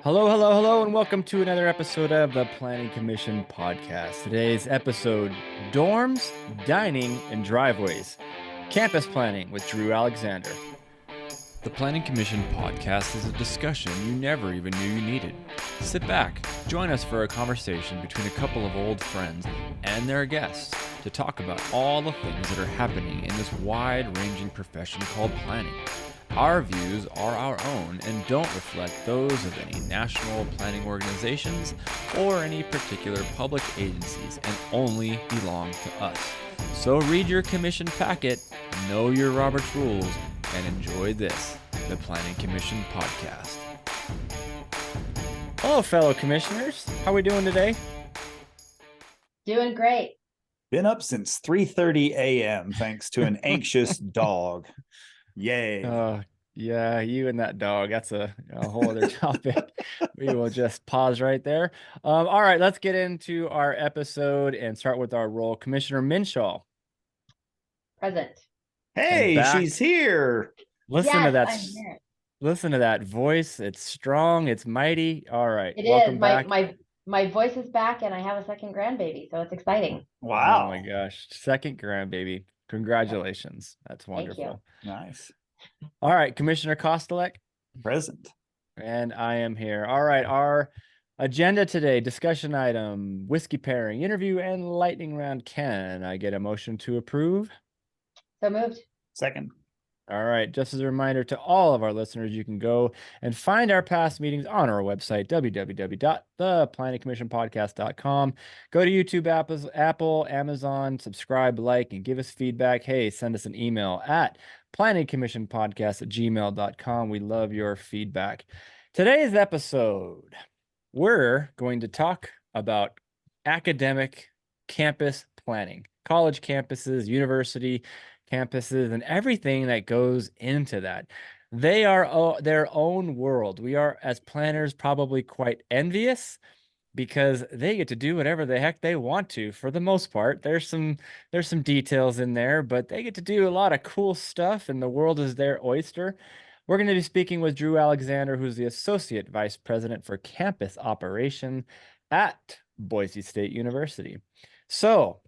Hello, hello, hello, and welcome to another episode of the Planning Commission podcast. Today's episode, Dorms, Dining, and Driveways. Campus Planning with Drew Alexander. The Planning Commission podcast is a discussion you never even knew you needed. Sit back, join us for a conversation between a couple of old friends and their guests to talk about all the things that are happening in this wide-ranging profession called planning. Our views are our own and don't reflect those of any national planning organizations or any particular public agencies and only belong to us. So read your commission packet, know your Robert's rules, and enjoy this, the Planning Commission podcast. Hello, fellow commissioners. How are we doing today? Doing great. Been up since 3:30 a.m. thanks to an anxious dog. Yay. Yeah, you and that dog. That's a whole other topic. We will just pause right there. All right, let's get into our episode and start with our role. Commissioner Minshaw. Present. Hey, she's here. Listen to that. I'm here. Listen to that voice. It's strong. It's mighty. All right. Welcome back. My voice is back, and I have a second grandbaby, so it's exciting. Wow. Oh my gosh. Second grandbaby. Congratulations. That's wonderful. Nice. All right, Commissioner Kostelek. Present. And I am here. All right, our agenda today, discussion item, whiskey pairing, interview, and lightning round. Can I get a motion to approve? So moved. Second. All right, just as a reminder to all of our listeners, you can go and find our past meetings on our website, www.theplanningcommissionpodcast.com. Go to YouTube, Apple, Amazon, subscribe, like, and give us feedback. Hey, send us an email at planningcommissionpodcast@gmail.com. We love your feedback. Today's episode, we're going to talk about academic campus planning, college campuses, university campuses, and everything that goes into that. They are their own world. We are, as planners, probably quite envious because they get to do whatever the heck they want to for the most part. There's some details in there, but they get to do a lot of cool stuff, and the world is their oyster. We're going to be speaking with Drew Alexander, who's the Associate Vice President for Campus Operation at Boise State University. So,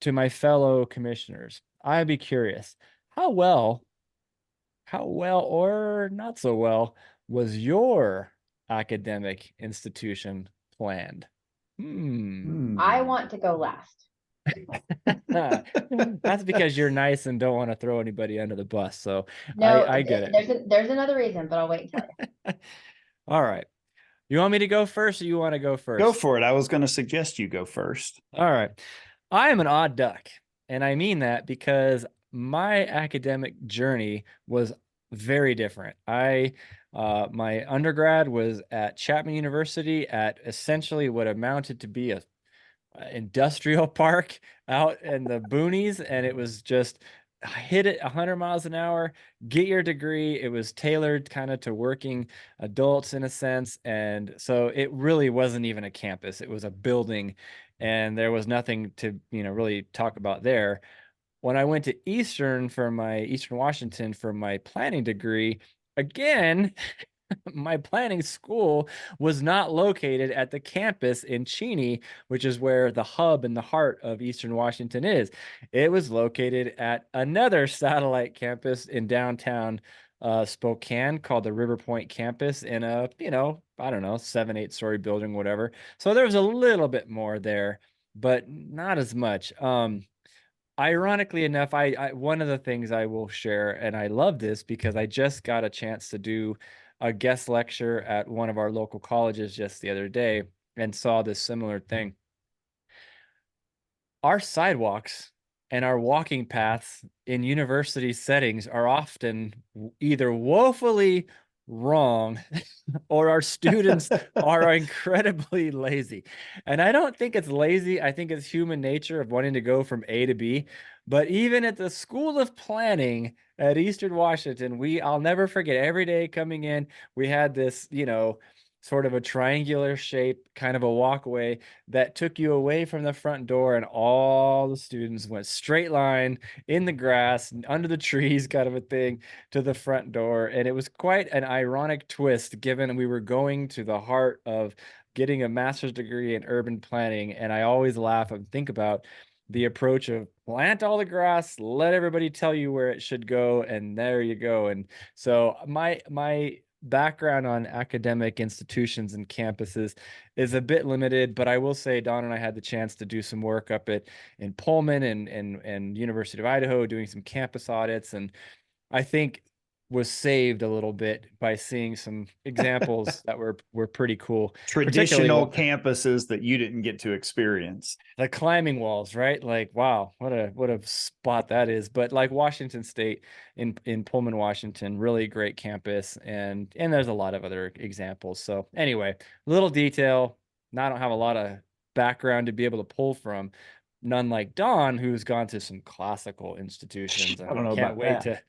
to my fellow commissioners, I'd be curious, how well or not so well was your academic institution planned? I want to go last. That's because you're nice and don't want to throw anybody under the bus. So no, I get it. There's another reason, but I'll wait and tell you. All right. You want me to go first, or you want to go first? Go for it. I was going to suggest you go first. All right. I am an odd duck. And I mean that because my academic journey was very different. My undergrad was at Chapman University at essentially what amounted to be a industrial park out in the boonies, and it was just hit it 100 miles an hour, get your degree. It was tailored kind of to working adults in a sense, and so it really wasn't even a campus. It was a building, and there was nothing to really talk about there. When I went to Eastern Washington for my planning degree, again, my planning school was not located at the campus in Cheney, which is where the hub and the heart of Eastern Washington is. It was located at another satellite campus in downtown Spokane called the River Point campus in a, 7-8 story building, whatever. So there was a little bit more there, but not as much. Ironically enough, I one of the things I will share, and I love this because I just got a chance to do a guest lecture at one of our local colleges just the other day and saw this similar thing. Our sidewalks and our walking paths in university settings are often either woefully wrong or our students are incredibly lazy. And I don't think it's lazy. I think it's human nature of wanting to go from A to B. But even at the School of Planning at Eastern Washington, I'll never forget, every day coming in, we had this, sort of a triangular shape, kind of a walkway that took you away from the front door, and all the students went straight line in the grass, under the trees, kind of a thing, to the front door. And it was quite an ironic twist, given we were going to the heart of getting a master's degree in urban planning. And I always laugh and think about the approach of plant all the grass, let everybody tell you where it should go, and there you go. And so my background on academic institutions and campuses is a bit limited, but I will say Don and I had the chance to do some work up at in Pullman and University of Idaho, doing some campus audits, and I think was saved a little bit by seeing some examples that were pretty cool. Traditional Particularly campuses that you didn't get to experience. the climbing walls, right? Like, wow, what a spot that is. But like Washington State in Pullman, Washington, really great campus, and there's a lot of other examples. So anyway, little detail. Now I don't have a lot of background to be able to pull from. None like Don, who's gone to some classical institutions, I and don't I know can't about wait that.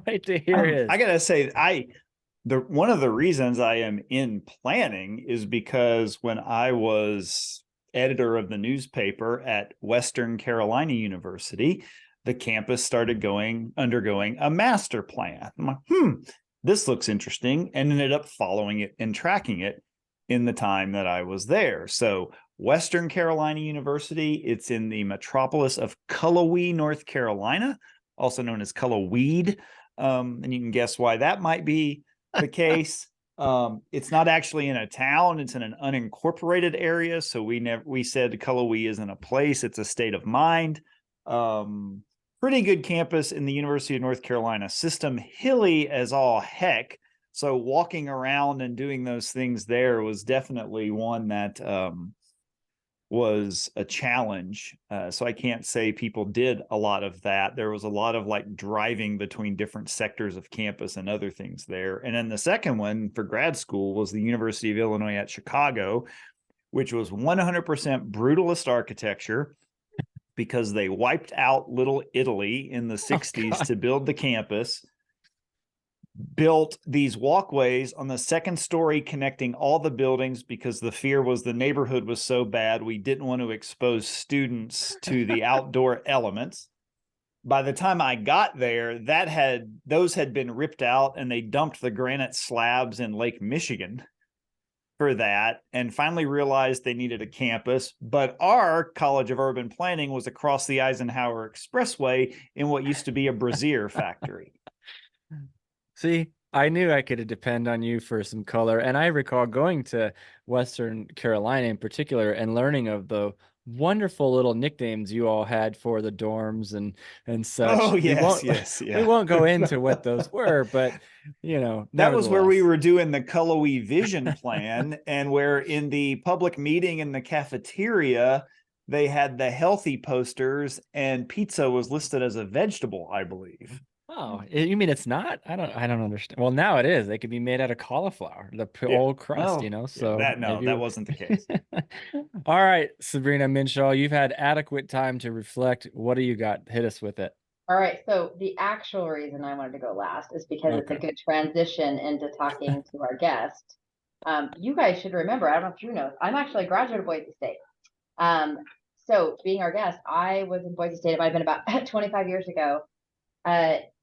wait to hear I his. gotta say, the one of the reasons I am in planning is because when I was editor of the newspaper at Western Carolina University, the campus started undergoing a master plan. I'm like, this looks interesting, and ended up following it and tracking it in the time that I was there. So Western Carolina University, it's in the metropolis of Cullowhee, North Carolina, also known as Cullowhee. And you can guess why that might be the case. It's not actually in a town, it's in an unincorporated area. So we said Cullowhee isn't a place, it's a state of mind. Pretty good campus in the University of North Carolina system, hilly as all heck. So walking around and doing those things there was definitely one that was a challenge. So I can't say people did a lot of that. There was a lot of like driving between different sectors of campus and other things there. And then the second one for grad school was the University of Illinois at Chicago, which was 100% brutalist architecture, because they wiped out Little Italy in the 60s to build the campus. Built these walkways on the second story connecting all the buildings because the fear was the neighborhood was so bad we didn't want to expose students to the outdoor elements. By the time I got there, those had been ripped out, and they dumped the granite slabs in Lake Michigan for that, and finally realized they needed a campus. But our College of Urban Planning was across the Eisenhower Expressway in what used to be a brassiere factory. See, I knew I could depend on you for some color. And I recall going to Western Carolina in particular and learning of the wonderful little nicknames you all had for the dorms and such. Oh, yes, yes, We yeah. won't go into what those were, but That was where we nevertheless. were doing the Cullowhee vision plan, and where in the public meeting in the cafeteria, they had the healthy posters, and pizza was listed as a vegetable, I believe. Oh, you mean it's not? I don't understand. Well, now it is. They could be made out of cauliflower, the Yeah. old crust, Oh, yeah, so that maybe. wasn't the case. All right, Sabrina Minshaw, you've had adequate time to reflect. What do you got? Hit us with it. All right. So the actual reason I wanted to go last is because it's a Okay. good transition into talking to our guest. You guys should remember, I don't know if you know, I'm actually a graduate of Boise State. Um, so being our guest, I was in Boise State. It might have been about 25 years ago.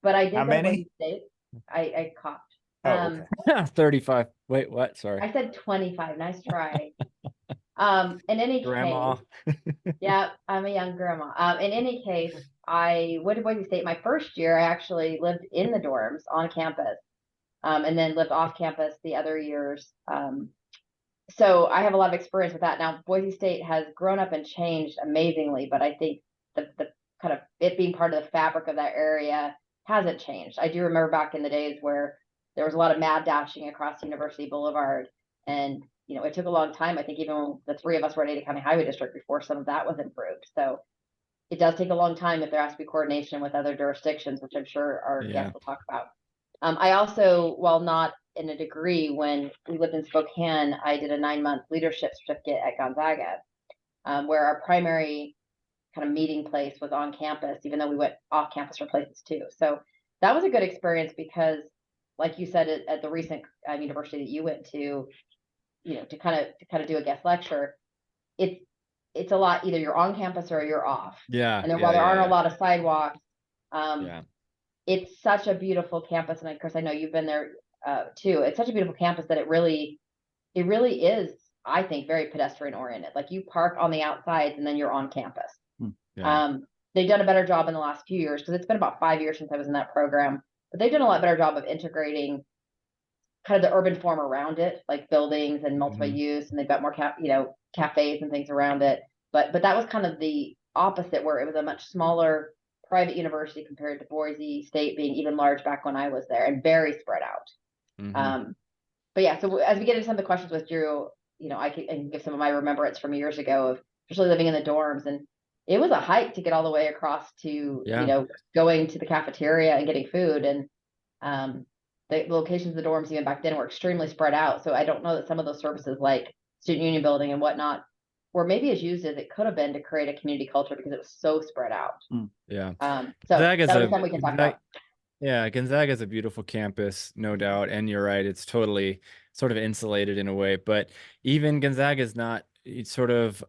But I How did go to Boise many? State. I coughed. Oh, okay. 35. Wait, what? Sorry. I said 25. Nice try. In any Grandma. case, yeah, I'm a young grandma. In any case, I went to Boise State my first year. I actually lived in the dorms on campus, and then lived off campus the other years. So I have a lot of experience with that. Now, Boise State has grown up and changed amazingly, but I think the kind of it being part of the fabric of that area hasn't changed. I do remember back in the days where there was a lot of mad dashing across University Boulevard, and it took a long time. I think even when the three of us were at Ada County Highway District before some of that was improved. So it does take a long time if there has to be coordination with other jurisdictions, which I'm sure our Yeah. guests will talk about. I also, while not in a degree, when we lived in Spokane, I did a 9-month leadership certificate at Gonzaga, where our primary kind of meeting place was on campus, even though we went off campus for places too. So that was a good experience because, like you said, at the recent university that you went to, to kind of do a guest lecture, it's a lot, either you're on campus or you're off. Yeah. And then Yeah. while there aren't Yeah. a lot of sidewalks, Yeah. it's such a beautiful campus. And of course, I know you've been there too. It's such a beautiful campus that it really is, I think, very pedestrian oriented. Like, you park on the outsides and then you're on campus. Yeah. They've done a better job in the last few years, because it's been about 5 years since I was in that program, but they've done a lot better job of integrating kind of the urban form around it, like buildings and multiple Mhm. use, and they've got more cafes and things around it. But that was kind of the opposite, where it was a much smaller private university compared to Boise State being even large back when I was there, and very spread out. Mhm. But yeah, so as we get into some of the questions with Drew, I can give some of my remembrance from years ago of especially living in the dorms, and it was a hike to get all the way across to, Yeah. going to the cafeteria and getting food. And the locations of the dorms even back then were extremely spread out. So I don't know that some of those services, like student union building and whatnot, were maybe as used as it could have been to create a community culture, because it was so spread out. Yeah. So Gonzaga's that'll be something we can talk about. Yeah, Gonzaga is a beautiful campus, no doubt. And you're right, it's totally sort of insulated in a way. But even Gonzaga is not, it's sort of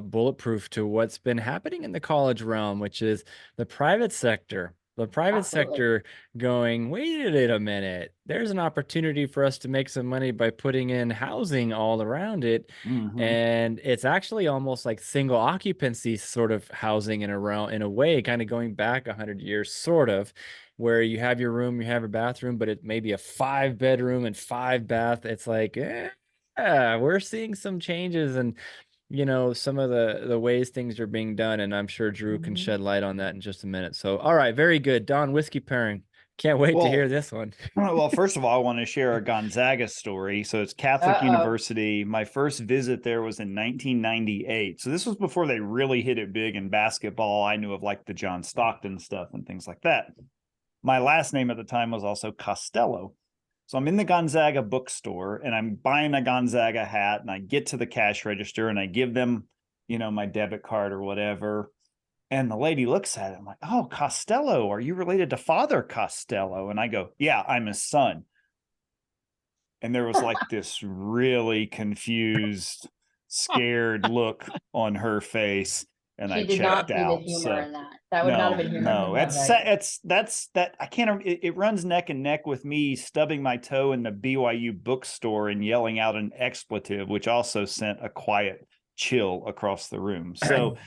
bulletproof to what's been happening in the college realm, which is the private sector. The private Absolutely. sector going, wait a minute, there's an opportunity for us to make some money by putting in housing all around it. And it's actually almost like single occupancy sort of housing in a way, kind of going back 100 years, sort of, where you have your room, you have a bathroom, but it may be a 5 bedroom and 5 bath. It's like, yeah, we're seeing some changes, and some of the ways things are being done, and I'm sure Drew can shed light on that in just a minute. So, all right, very good. Don, whiskey pairing. Can't wait to hear Well, this one. well, first of all, I want to share a Gonzaga story. So it's Catholic University. My first visit there was in 1998. So this was before they really hit it big in basketball. I knew of like the John Stockton stuff and things like that. My last name at the time was also Costello. So I'm in the Gonzaga bookstore and I'm buying a Gonzaga hat, and I get to the cash register and I give them, my debit card or whatever. And the lady looks at it. I'm like, oh, Costello, are you related to Father Costello? And I go, yeah, I'm his son. And there was like this really confused, scared look on her face. And I She did not checked see the out. humor So in that. That would not have been humor no, from Gonzaga. that's that. I can't. It runs neck and neck with me stubbing my toe in the BYU bookstore and yelling out an expletive, which also sent a quiet chill across the room. So,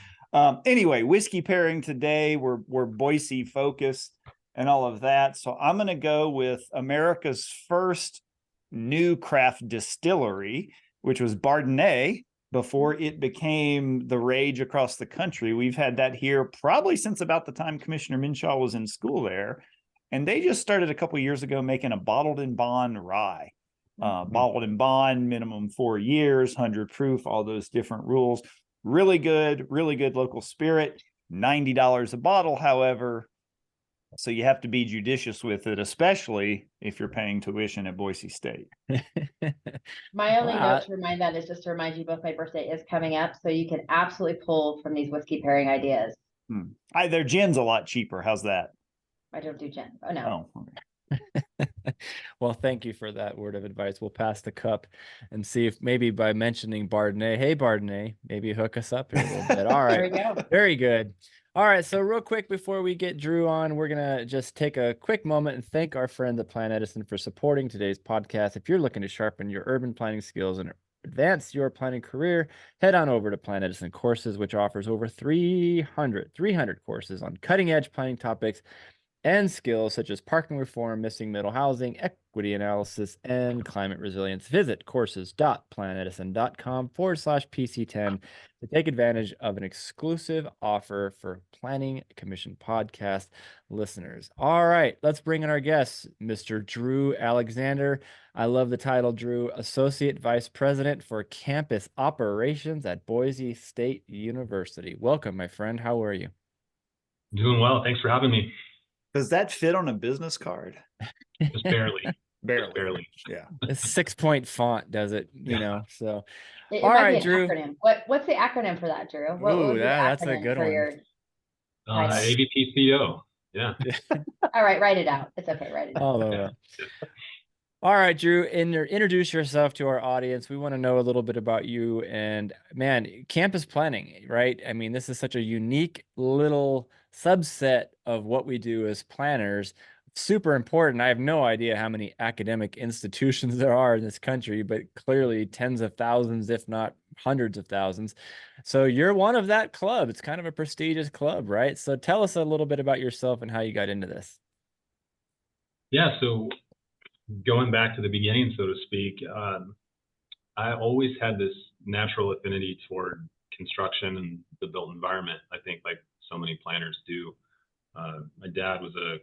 anyway, whiskey pairing today. We're Boise focused and all of that. So I'm going to go with America's first new craft distillery, which was Bardenay, before it became the rage across the country. We've had that here probably since about the time Commissioner Minshaw was in school there. And they just started a couple of years ago making a bottled in bond rye. Bottled in bond, minimum 4 years, 100 proof, all those different rules. Really good local spirit. $90 a bottle, however. So you have to be judicious with it, especially if you're paying tuition at Boise State. My only note to remind that is just to remind you both my birthday is coming up, so you can absolutely pull from these whiskey pairing ideas. Their gin's a lot cheaper. How's that? I don't do gin. Oh, no. Oh, okay. Well, thank you for that word of advice. We'll pass the cup and see if maybe by mentioning Bardenay, hey, Bardenay, maybe hook us up here a little bit. All right. There we go. Very good. All right. So real quick, before we get Drew on, we're going to just take a quick moment and thank our friend, the Plan Edison, for supporting today's podcast. If you're looking to sharpen your urban planning skills and advance your planning career, head on over to Plan Edison Courses, which offers over 300 courses on cutting edge planning topics and skills such as parking reform, missing middle housing, equity analysis, and climate resilience. Visit courses.planedison.com/PC10 to take advantage of an exclusive offer for Planning Commission podcast listeners. All right, let's bring in our guest, Mr. Drew Alexander. I love the title, Drew, Associate Vice President for Campus Operations at Boise State University. Welcome, my friend. How are you? Doing well. Thanks for having me. Does that fit on a business card? Just barely. Barely. Yeah. A 6-point font does it, so. It All might right, be an Drew. acronym. What's the acronym for that, Drew? What Ooh, would be the that's a acronym good for one. your title? AVP CEO. Yeah. All right, write it out. It's okay, write it out. All over. All right, Drew, introduce yourself to our audience. We want to know a little bit about you and man, campus planning, right? I mean, this is such a unique little subset of what we do as planners. Super important. I have no idea how many academic institutions there are in this country, but clearly tens of thousands, if not hundreds of thousands. So you're one of that club. It's kind of a prestigious club, right? So tell us a little bit about yourself and how you got into this. Yeah, so going back to the beginning, so to speak, I always had this natural affinity toward construction and the built environment. I think like so many planners do. My dad was a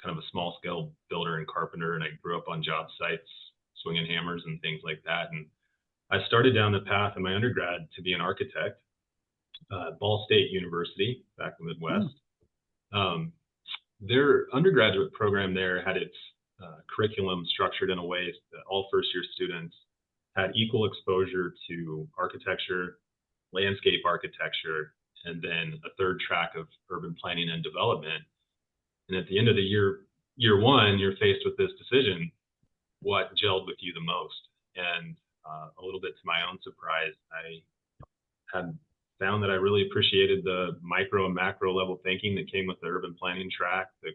kind of a small scale builder and carpenter, and I grew up on job sites, swinging hammers and things like that. And I started down the path in my undergrad to be an architect, Ball State University back in the Midwest. Um, their undergraduate program there had its curriculum structured in a way that all first year students had equal exposure to architecture, landscape architecture, and then a third track of urban planning and development. And at the end of the year one, you're faced with this decision: what gelled with you the most? And a little bit to my own surprise, I had found that I really appreciated the micro and macro level thinking that came with the urban planning track, the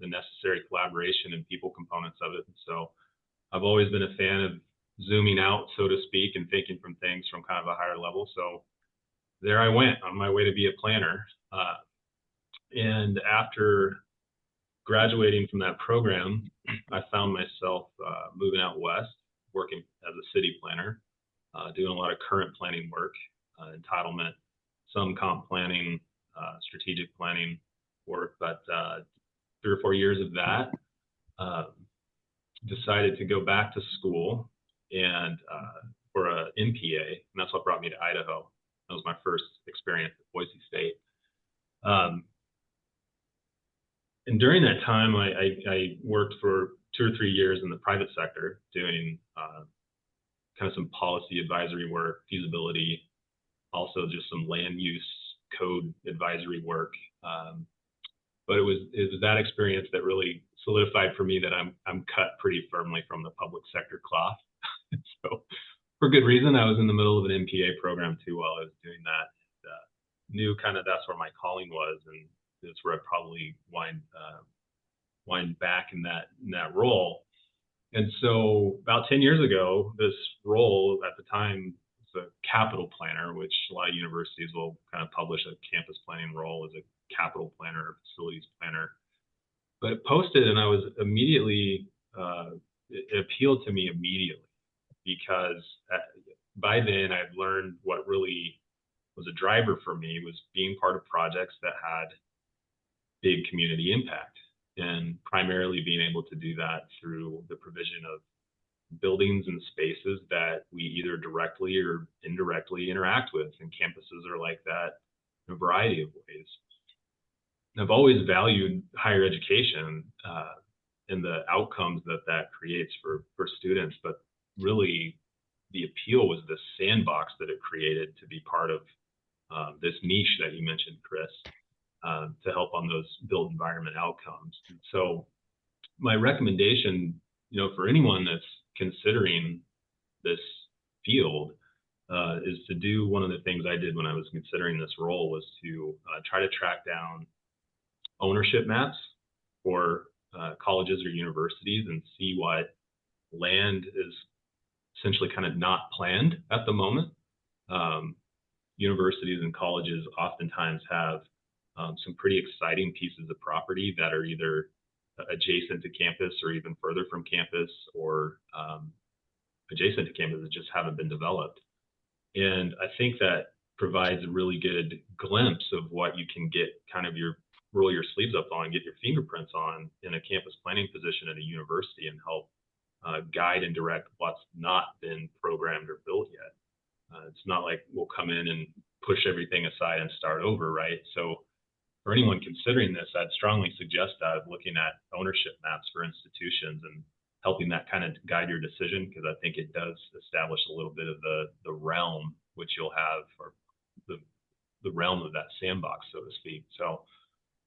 necessary collaboration and people components of it. And so I've always been a fan of zooming out, so to speak, and thinking from things from kind of a higher level. So there I went on my way to be a planner. And after graduating from that program, I found myself moving out west, working as a city planner, doing a lot of current planning work, entitlement, some comp planning, strategic planning work. But 3 or 4 years of that, decided to go back to school and for a MPA, and that's what brought me to Idaho. That was my first experience at Boise State. And during that time, I worked for 2 or 3 years in the private sector doing kind of some policy advisory work, feasibility, also just some land use code advisory work. But it was that experience that really solidified for me that I'm cut pretty firmly from the public sector cloth. So for good reason, I was in the middle of an MPA program too while I was doing that. Knew kind of that's where my calling was, and that's where I probably wind back in that role. And so about 10 years ago, this role at the time was a capital planner, which a lot of universities will kind of publish a campus planning role as a capital planner or facilities planner. But it posted, and I was immediately, it appealed to me immediately because by then I'd learned what really was a driver for me was being part of projects that had big community impact, and primarily being able to do that through the provision of buildings and spaces that we either directly or indirectly interact with. And campuses are like that in a variety of ways. I've always valued higher education and the outcomes that creates for students, but really the appeal was the sandbox that it created to be part of this niche that you mentioned, Chris, to help on those built environment outcomes. And so my recommendation, for anyone that's considering this field is to do one of the things I did when I was considering this role was to try to track down ownership maps for colleges or universities and see what land is essentially kind of not planned at the moment. Universities and colleges oftentimes have some pretty exciting pieces of property that are either adjacent to campus or even further from campus, or adjacent to campus that just haven't been developed. And I think that provides a really good glimpse of what you can get kind of roll your sleeves up on, get your fingerprints on in a campus planning position at a university, and help guide and direct what's not been programmed or built yet. It's not like we'll come in and push everything aside and start over, right? So for anyone considering this, I'd strongly suggest looking at ownership maps for institutions and helping that kind of guide your decision, because I think it does establish a little bit of the realm which you'll have, or the realm of that sandbox, so to speak. So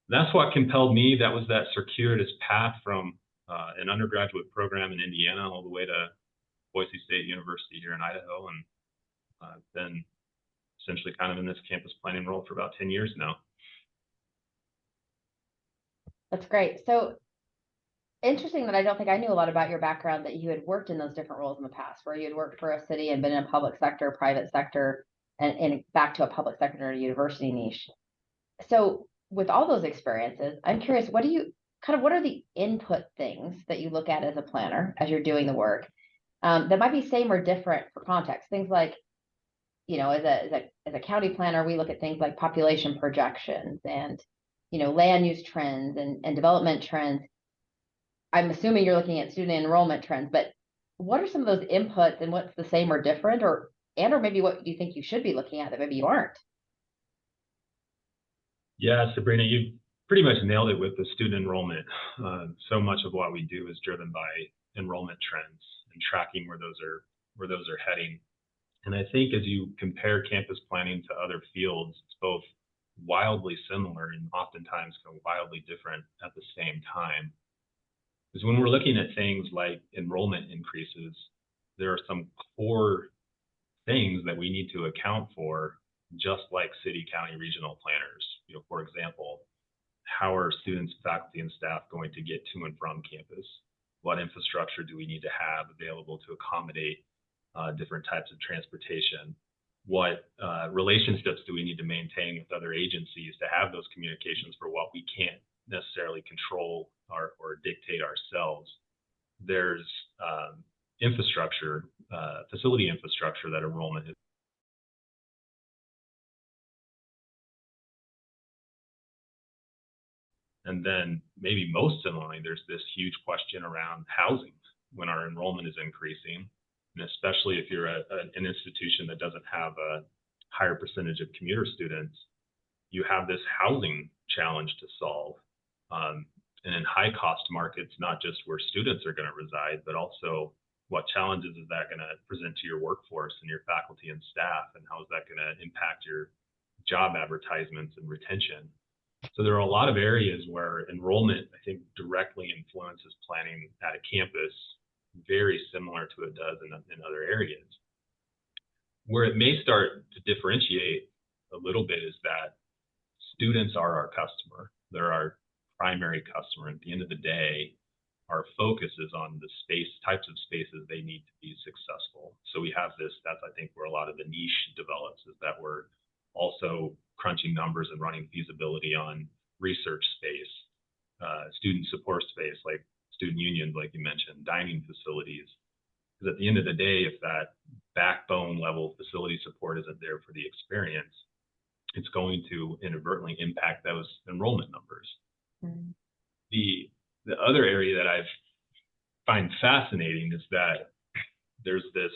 that's what compelled me. That was that circuitous path from an undergraduate program in Indiana all the way to Boise State University here in Idaho, and I've been essentially kind of in this campus planning role for about 10 years now. That's great. So interesting that I don't think I knew a lot about your background, that you had worked in those different roles in the past, where you had worked for a city and been in a public sector, private sector, and back to a public sector or university niche. So with all those experiences, I'm curious, what are the input things that you look at as a planner as you're doing the work that might be same or different for context? Things like, as a county planner, we look at things like population projections and, land use trends and development trends. I'm assuming you're looking at student enrollment trends, but what are some of those inputs and what's the same or different, or maybe what you think you should be looking at that maybe you aren't? Yeah, Sabrina, you pretty much nailed it with the student enrollment. So much of what we do is driven by enrollment trends and tracking where those are heading. And I think as you compare campus planning to other fields, it's both wildly similar and oftentimes wildly different at the same time. Because when we're looking at things like enrollment increases, there are some core things that we need to account for, just like city, county, regional planners. For example, how are students, faculty, and staff going to get to and from campus? What infrastructure do we need to have available to accommodate different types of transportation? What relationships do we need to maintain with other agencies to have those communications for what we can't necessarily control or dictate ourselves? There's infrastructure, facility infrastructure that enrollment is. And then maybe most similarly, there's this huge question around housing when our enrollment is increasing. And especially if you're an institution that doesn't have a higher percentage of commuter students, you have this housing challenge to solve. And in high cost markets, not just where students are going to reside, but also what challenges is that going to present to your workforce and your faculty and staff, and how is that going to impact your job advertisements and retention? So there are a lot of areas where enrollment, I think, directly influences planning at a campus, very similar to it does in other areas. Where it may start to differentiate a little bit is that students are our customer. They're our primary customer. At the end of the day, our focus is on the types of spaces they need to be successful. So we have this, that's I think where a lot of the niche develops, is that we're also crunching numbers and running feasibility on research space, student support space, like student unions, like you mentioned, dining facilities. Because at the end of the day, if that backbone level facility support isn't there for the experience, it's going to inadvertently impact those enrollment numbers. Mm-hmm. The other area that I find fascinating is that there's this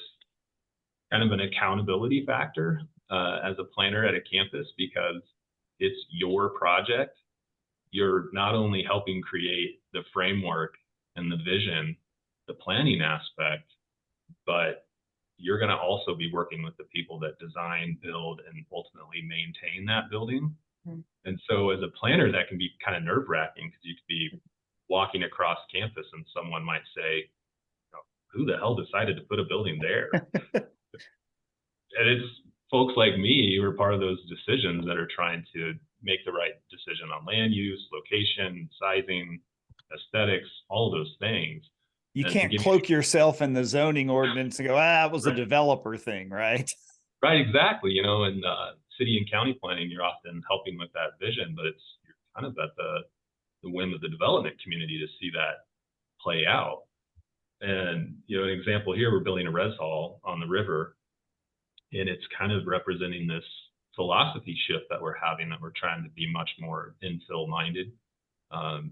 kind of an accountability factor as a planner at a campus, because it's your project. You're not only helping create the framework and the vision, the planning aspect, but you're going to also be working with the people that design, build, and ultimately maintain that building. Mm-hmm. And so as a planner, that can be kind of nerve-wracking, because you could be walking across campus and someone might say, who the hell decided to put a building there? And it's folks like me who are part of those decisions that are trying to make the right decision on land use, location, sizing, aesthetics, all of those things. You can't cloak yourself in the zoning ordinance and go, it was a developer thing, right? Right, exactly. In city and county planning, you're often helping with that vision, but you're kind of at the whim of the development community to see that play out. And, an example here, we're building a res hall on the river, and it's kind of representing this philosophy shift that we're having, that we're trying to be much more infill minded,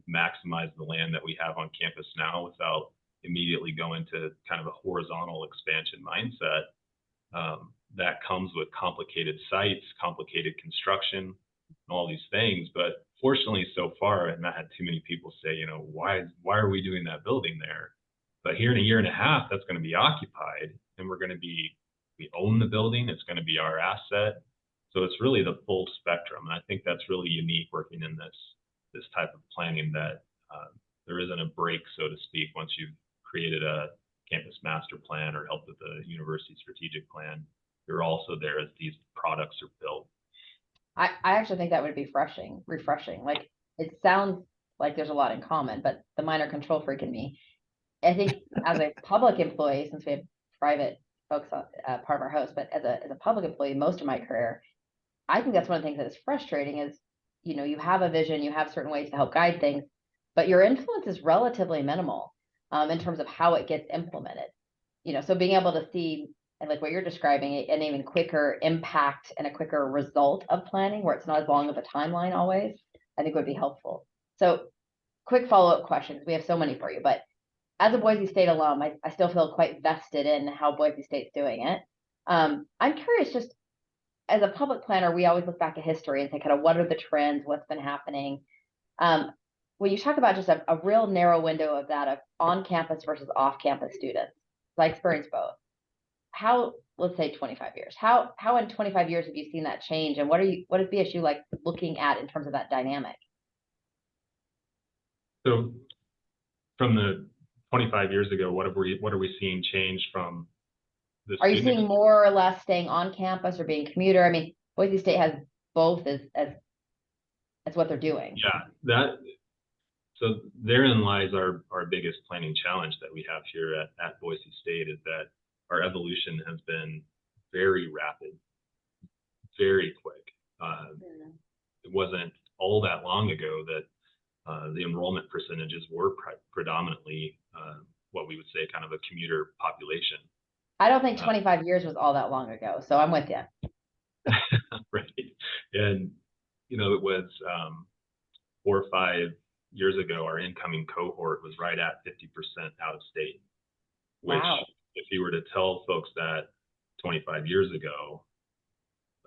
maximize the land that we have on campus now without immediately going to kind of a horizontal expansion mindset. That comes with complicated sites, complicated construction, and all these things. But fortunately, so far, I've not had too many people say, why are we doing that building there? But here in a year and a half, that's going to be occupied, and we own the building. It's going to be our asset. So it's really the full spectrum. And I think that's really unique working in this type of planning, that there isn't a break, so to speak, once you've created a campus master plan or helped with the university strategic plan. You're also there as these products are built. I actually think that would be refreshing. Like it sounds like there's a lot in common, but the minor control freak in me, I think as a public employee, since we have private folks part of our host, but as a public employee, most of my career, I think that's one of the things that is frustrating is, you have a vision, you have certain ways to help guide things, but your influence is relatively minimal in terms of how it gets implemented. So being able to see, and like what you're describing, an even quicker impact and a quicker result of planning where it's not as long of a timeline always, I think would be helpful. So quick follow-up questions. We have so many for you, but as a Boise State alum, I still feel quite vested in how Boise State's doing it. I'm curious, just as a public planner, we always look back at history and say kind of what are the trends, what's been happening. When you talk about just a real narrow window of that of on-campus versus off-campus students, I experienced both. How, let's say 25 years, how in 25 years have you seen that change? And what is BSU like looking at in terms of that dynamic? So from the 25 years ago, what are we seeing change from the Are you seeing more or less staying on campus or being commuter? I mean, Boise State has both as what they're doing. Yeah, so therein lies our biggest planning challenge that we have here at Boise State is that our evolution has been very rapid, very quick. It wasn't all that long ago that the enrollment percentages were predominantly what we would say kind of a commuter population. I don't think 25 years was all that long ago, so I'm with you. Right. And, it was 4 or 5 years ago, our incoming cohort was right at 50% out of state, which wow. If you were to tell folks that 25 years ago,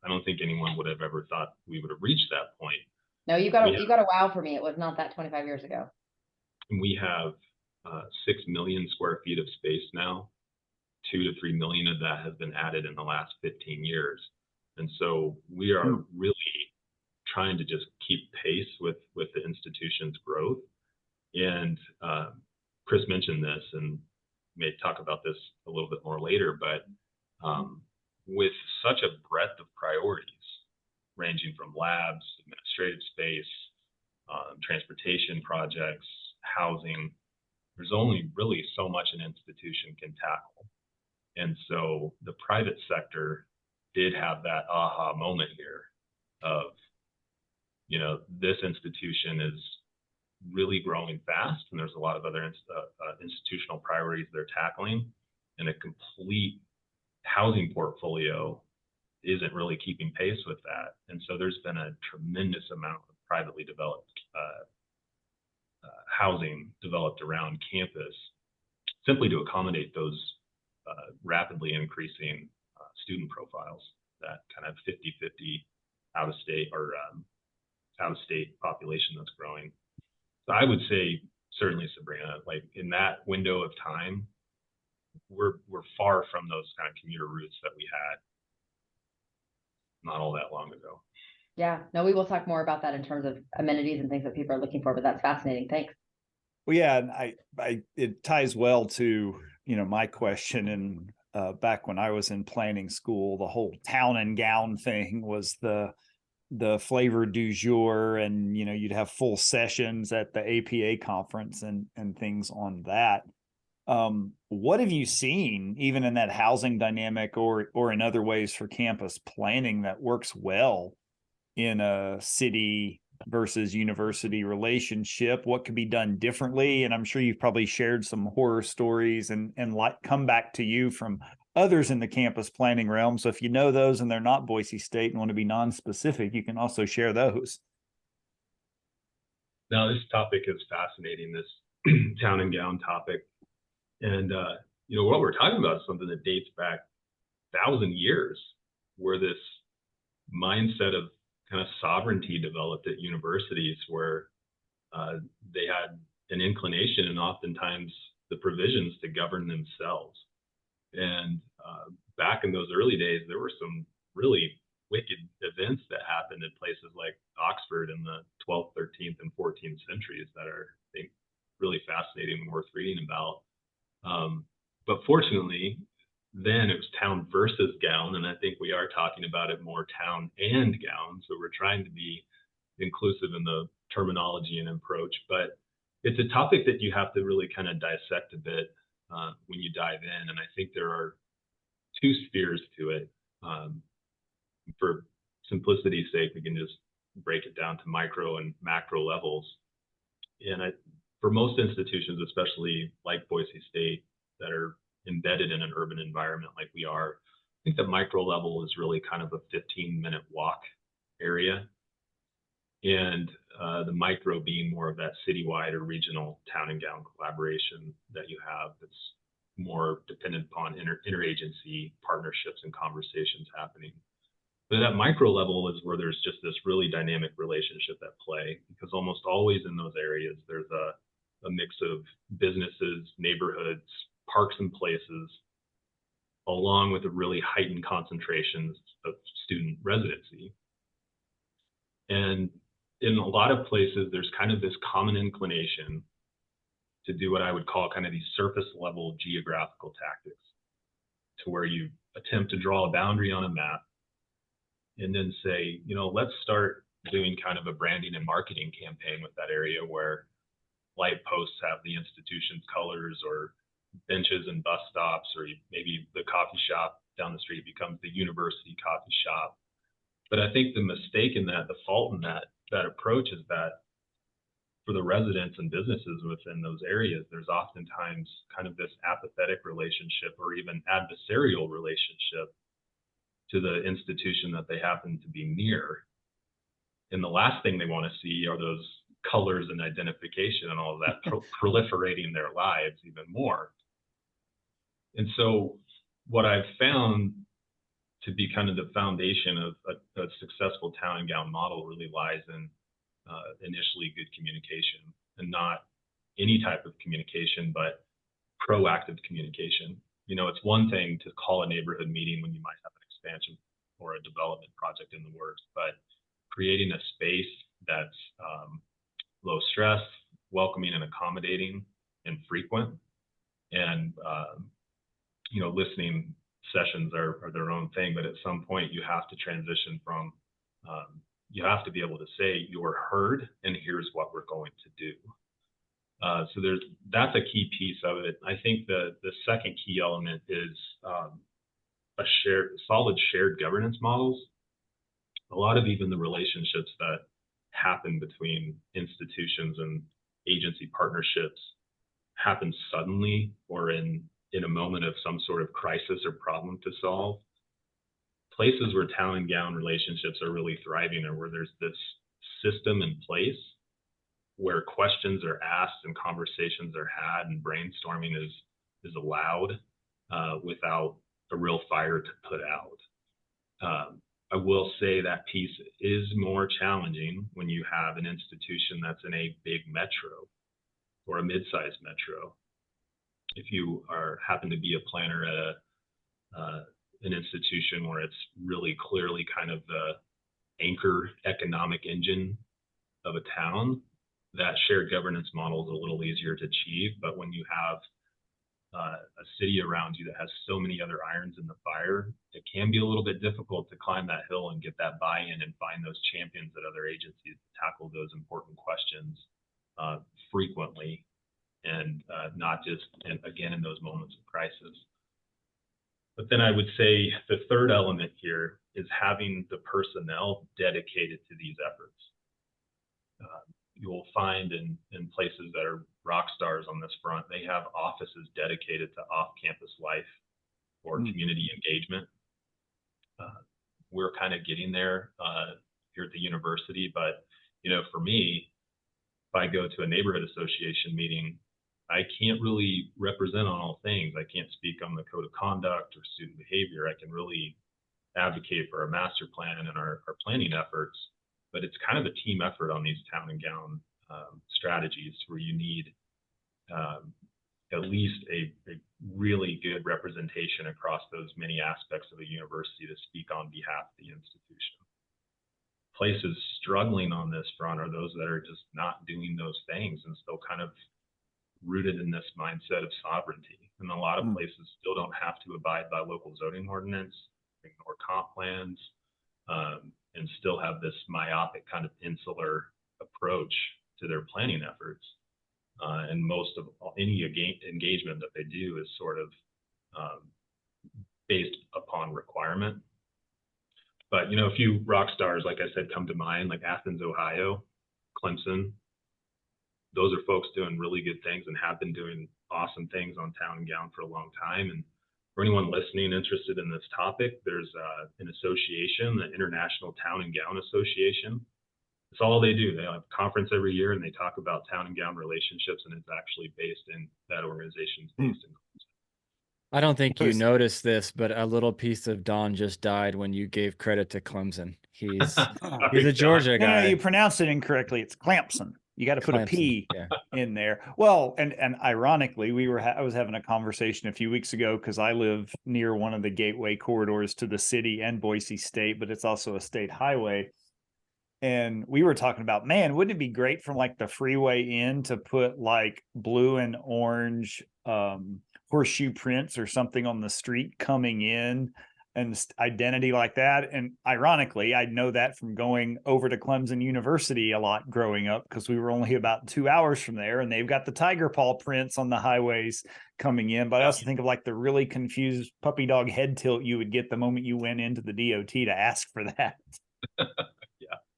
I don't think anyone would have ever thought we would have reached that point. No, you got a wow for me. It was not that 25 years ago. And we have 6 million square feet of space now. 2 to 3 million of that has been added in the last 15 years. And so we are really trying to just keep pace with the institution's growth. And Chris mentioned this and may talk about this a little bit more later, but with such a breadth of priorities, ranging from labs, administrative space, transportation projects, housing, there's only really so much an institution can tackle. And so the private sector did have that aha moment here of, this institution is really growing fast, and there's a lot of other institutional priorities they're tackling, and a complete housing portfolio isn't really keeping pace with that. And so there's been a tremendous amount of privately developed housing developed around campus simply to accommodate those rapidly increasing student profiles, that kind of 50-50 out of state population that's growing. So I would say certainly, Sabrina, like in that window of time, we're far from those kind of commuter routes that we had not all that long ago. Yeah, no, we will talk more about that in terms of amenities and things that people are looking for, but that's fascinating. Thanks. Well, yeah, and it ties well to, my question. And back when I was in planning school, the whole town and gown thing was the flavor du jour, and you'd have full sessions at the APA conference and things on that. What have you seen even in that housing dynamic or in other ways for campus planning that works well in a city versus university relationship? What could be done differently? And I'm sure you've probably shared some horror stories and come back to you from others in the campus planning realm. So if you know those and they're not Boise State and want to be non-specific, you can also share those. Now, this topic is fascinating, this town and gown topic. And, what we're talking about is something that dates back 1,000 years, where this mindset of kind of sovereignty developed at universities, where they had an inclination and oftentimes the provisions to govern themselves. And back in those early days, there were some really wicked events that happened in places like Oxford in the 12th, 13th, and 14th centuries that are, I think, really fascinating and worth reading about. But fortunately, then it was town versus gown, and I think we are talking about it more town and gown. So we're trying to be inclusive in the terminology and approach, but it's a topic that you have to really kind of dissect a bit when you dive in. And I think there are two spheres to it. For simplicity's sake, we can just break it down to micro and macro levels. And for most institutions, especially like Boise State, that are embedded in an urban environment like we are, I think the micro level is really kind of a 15-minute walk area. And the micro being more of that citywide or regional town and gown collaboration that you have that's more dependent upon interagency partnerships and conversations happening. But that micro level is where there's just this really dynamic relationship at play, because almost always in those areas, there's a mix of businesses, neighborhoods, parks and places, along with a really heightened concentrations of student residency. And in a lot of places, there's kind of this common inclination to do what I would call kind of these surface level geographical tactics, to where you attempt to draw a boundary on a map and then say, you know, let's start doing kind of a branding and marketing campaign with that area, where light posts have the institution's colors, or benches and bus stops, or maybe the coffee shop down the street becomes the university coffee shop. But I think the mistake in that, the fault in that approach, is that for the residents and businesses within those areas, there's oftentimes kind of this apathetic relationship or even adversarial relationship to the institution that they happen to be near. And the last thing they want to see are those colors and identification and all of that proliferating their lives even more. And so what I've found to be kind of the foundation of a successful town and gown model really lies in initially good communication, and not any type of communication, but proactive communication. You know, it's one thing to call a neighborhood meeting when you might have an expansion or a development project in the works, but creating a space that's low stress, welcoming and accommodating, and frequent, and you know, listening sessions are their own thing, but at some point you have to transition from you have to be able to say you're heard and here's what we're going to do. So that's a key piece of it. I think the second key element is solid shared governance models. A lot of even the relationships that happen between institutions and agency partnerships happen suddenly or in a moment of some sort of crisis or problem to solve. Places where town and gown relationships are really thriving are where there's this system in place where questions are asked and conversations are had and brainstorming is allowed without a real fire to put out. I will say that piece is more challenging when you have an institution that's in a big metro or a mid-sized metro. If you happen to be a planner at an institution where it's really clearly kind of the anchor economic engine of a town, that shared governance model is a little easier to achieve. But when you have a city around you that has so many other irons in the fire, it can be a little bit difficult to climb that hill and get that buy-in and find those champions at other agencies to tackle those important questions frequently, and not just, again, in those moments of crisis. But then I would say the third element here is having the personnel dedicated to these efforts. You'll find in places that are rock stars on this front, they have offices dedicated to off-campus life or community engagement. We're kind of getting there here at the university, but you know, for me, if I go to a neighborhood association meeting, I can't really represent on all things. I can't speak on the code of conduct or student behavior. I can really advocate for our master plan and our planning efforts, but it's kind of a team effort on these town and gown strategies, where you need at least a really good representation across those many aspects of a university to speak on behalf of the institution. Places struggling on this front are those that are just not doing those things and still kind of rooted in this mindset of sovereignty. And a lot of places still don't have to abide by local zoning ordinance, ignore comp plans, and still have this myopic kind of insular approach to their planning efforts. And most of any engagement that they do is sort of based upon requirement. But, you know, a few rock stars, like I said, come to mind, like Athens, Ohio, Clemson. Those are folks doing really good things and have been doing awesome things on Town and Gown for a long time. And for anyone listening interested in this topic, there's an association, the International Town and Gown Association. It's all they do. They have a conference every year and they talk about town and gown relationships, and it's actually based in that organization's based in Clemson. I don't think you noticed this, but a little piece of Don just died when you gave credit to Clemson. He's a Georgia guy. No, you pronounced it incorrectly. It's Clemson. You got to put a P yeah. in there. Well, and ironically, I was having a conversation a few weeks ago because I live near one of the gateway corridors to the city and Boise State, but it's also a state highway. And we were talking about, man, wouldn't it be great from like the freeway in to put like blue and orange horseshoe prints or something on the street coming in and identity like that. And ironically, I know that from going over to Clemson University a lot growing up because we were only about 2 hours from there, and they've got the tiger paw prints on the highways coming in. But I also think of like the really confused puppy dog head tilt you would get the moment you went into the DOT to ask for that.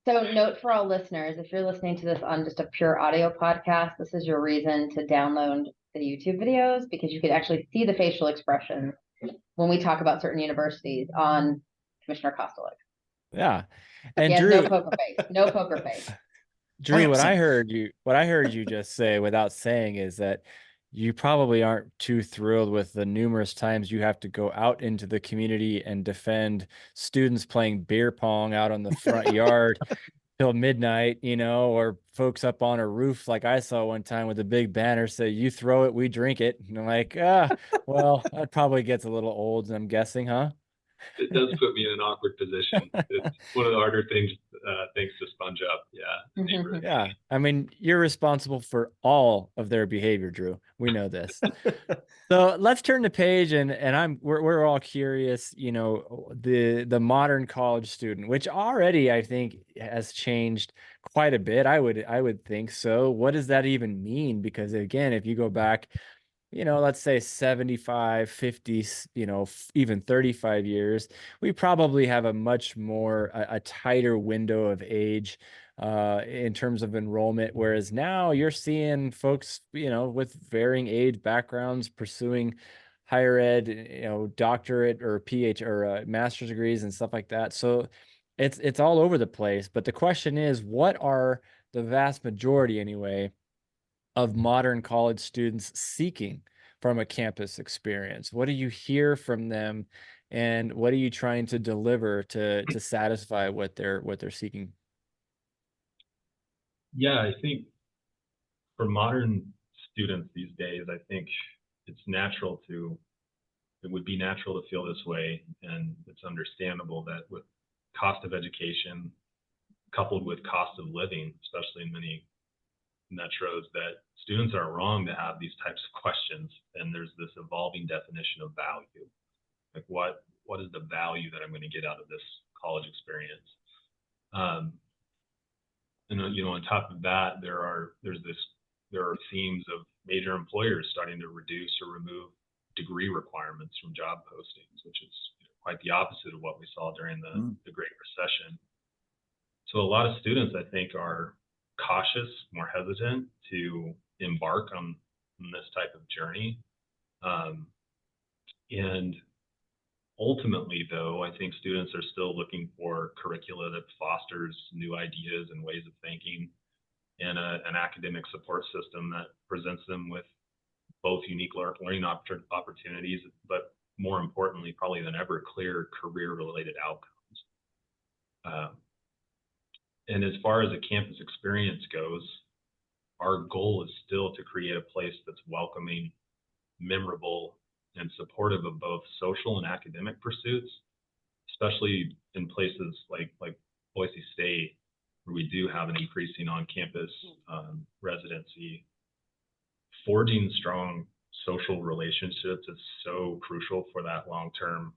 So note for all listeners, if you're listening to this on just a pure audio podcast, this is your reason to download the YouTube videos, because you could actually see the facial expressions when we talk about certain universities on Commissioner Kostelik. Yeah. And Drew, no poker face. No poker face. Drew, what I heard you just say without saying is that you probably aren't too thrilled with the numerous times you have to go out into the community and defend students playing beer pong out on the front yard till midnight, you know, or folks up on a roof like I saw one time with a big banner say, "You throw it, we drink it." And I'm like, well, that probably gets a little old, I'm guessing, huh? It does put me in an awkward position. It's one of the harder things to sponge up. Yeah. Yeah. I mean, you're responsible for all of their behavior, Drew. We know this. So let's turn the page, and we're all curious, you know, the modern college student, which already I think has changed quite a bit. I would think so. What does that even mean? Because again, if you go back, you know, let's say 75, 50, you know, even 35 years, we probably have a much more, a tighter window of age in terms of enrollment. Whereas now you're seeing folks, you know, with varying age backgrounds pursuing higher ed, you know, doctorate or PhD or master's degrees and stuff like that. So it's all over the place. But the question is, what are the vast majority anyway of modern college students seeking from a campus experience? What do you hear from them, and what are you trying to deliver to satisfy what they're seeking? Yeah, I think for modern students these days, I think it would be natural to feel this way, and it's understandable that with cost of education coupled with cost of living, especially in many metros, that students are wrong to have these types of questions. And there's this evolving definition of value. Like what is the value that I'm going to get out of this college experience? And you know, on top of that, there are themes of major employers starting to reduce or remove degree requirements from job postings, which is, you know, quite the opposite of what we saw during the Great Recession. So a lot of students, I think, are cautious, more hesitant to embark on this type of journey. And ultimately, though, I think students are still looking for curricula that fosters new ideas and ways of thinking, and an academic support system that presents them with both unique learning opportunities, but more importantly, probably than ever, clear career-related outcomes. And as far as a campus experience goes, our goal is still to create a place that's welcoming, memorable, and supportive of both social and academic pursuits, especially in places like Boise State, where we do have an increasing on-campus residency forging strong social relationships is so crucial for that long-term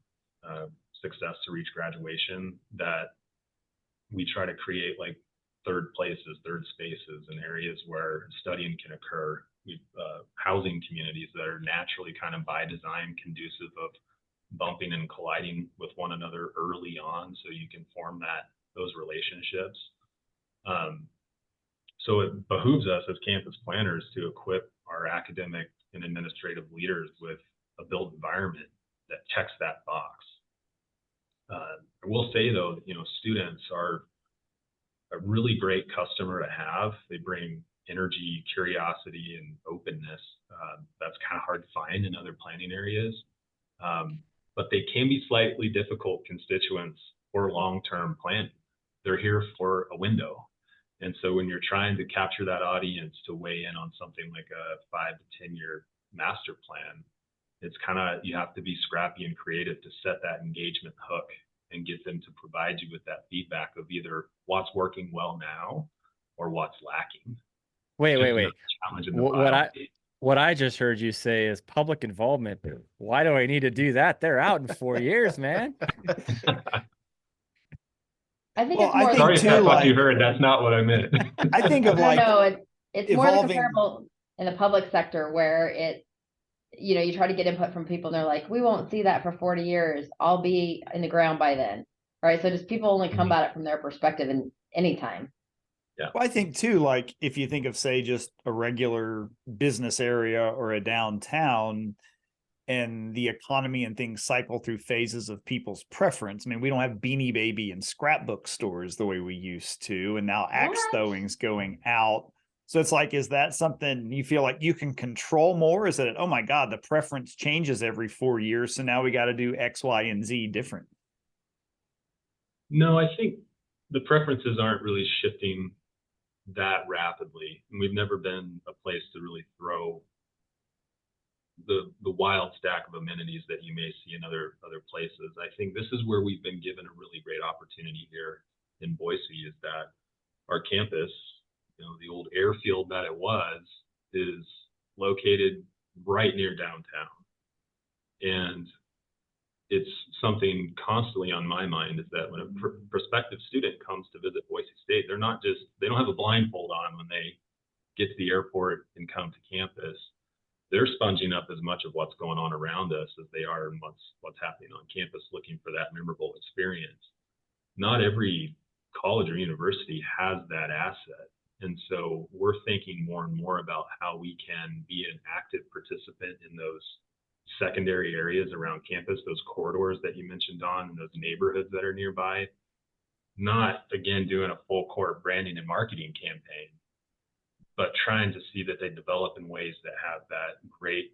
success to reach graduation, that we try to create like third places, third spaces, and areas where studying can occur. We've housing communities that are naturally kind of by design conducive of bumping and colliding with one another early on, so you can form those relationships. So it behooves us as campus planners to equip our academic and administrative leaders with a built environment that checks that box. I will say though, students are a really great customer to have. They bring energy, curiosity, and openness. That's kind of hard to find in other planning areas. But they can be slightly difficult constituents for long-term planning. They're here for a window. And so when you're trying to capture that audience to weigh in on something like a 5 to 10 year master plan, it's you have to be scrappy and creative to set that engagement hook and get them to provide you with that feedback of either what's working well now or what's lacking. Wait. Challenge in the What I just heard you say is public involvement. Why do I need to do that? They're out in 4 years, man. I think Well, it's more. I think Sorry if too, that's what like, you heard. That's not what I meant. I think of No, like no, it's more the evolving. comparable in the public sector where you try to get input from people and they're like, we won't see that for 40 years. I'll be in the ground by then. All right. So just people only come at it from their perspective in any time. Well, I think too, like if you think of, say, just a regular business area or a downtown, and the economy and things cycle through phases of people's preference. I mean, we don't have Beanie Baby and scrapbook stores the way we used to, and now axe throwing's going out. So it's like, is that something you feel like you can control more? Is it, oh my God, the preference changes every 4 years, so now we got to do X, Y, and Z different? No, I think the preferences aren't really shifting that rapidly. And we've never been a place to really throw the wild stack of amenities that you may see in other places. I think this is where we've been given a really great opportunity here in Boise, is that our campus, the old airfield that it was, is located right near downtown. And it's something constantly on my mind, is that when a prospective student comes to visit Boise State, they don't have a blindfold on when they get to the airport and come to campus. They're sponging up as much of what's going on around us as they are in what's happening on campus, looking for that memorable experience. Not every college or university has that asset. And so we're thinking more and more about how we can be an active participant in those secondary areas around campus, those corridors that you mentioned, Don, and those neighborhoods that are nearby. Not, again, doing a full court branding and marketing campaign, but trying to see that they develop in ways that have that great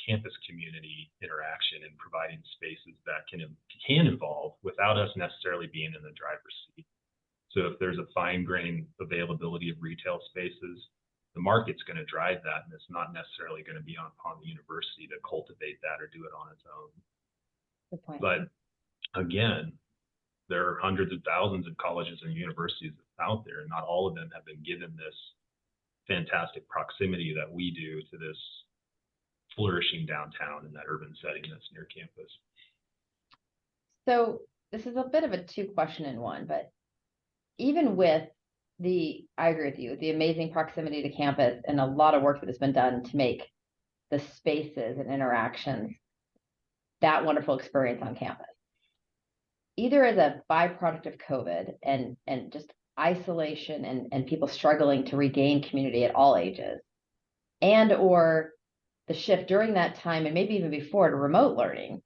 campus community interaction, and providing spaces that can evolve without us necessarily being in the driver's seat. So if there's a fine grained availability of retail spaces, the market's going to drive that, and it's not necessarily going to be upon the university to cultivate that or do it on its own. Good point. But again, there are hundreds of thousands of colleges and universities out there, and not all of them have been given this fantastic proximity that we do to this flourishing downtown in that urban setting that's near campus. So this is a bit of a 2-question in one, but even with I agree with you, the amazing proximity to campus and a lot of work that has been done to make the spaces and interactions that wonderful experience on campus, either as a byproduct of COVID and just isolation and people struggling to regain community at all ages, and or the shift during that time and maybe even before to remote learning,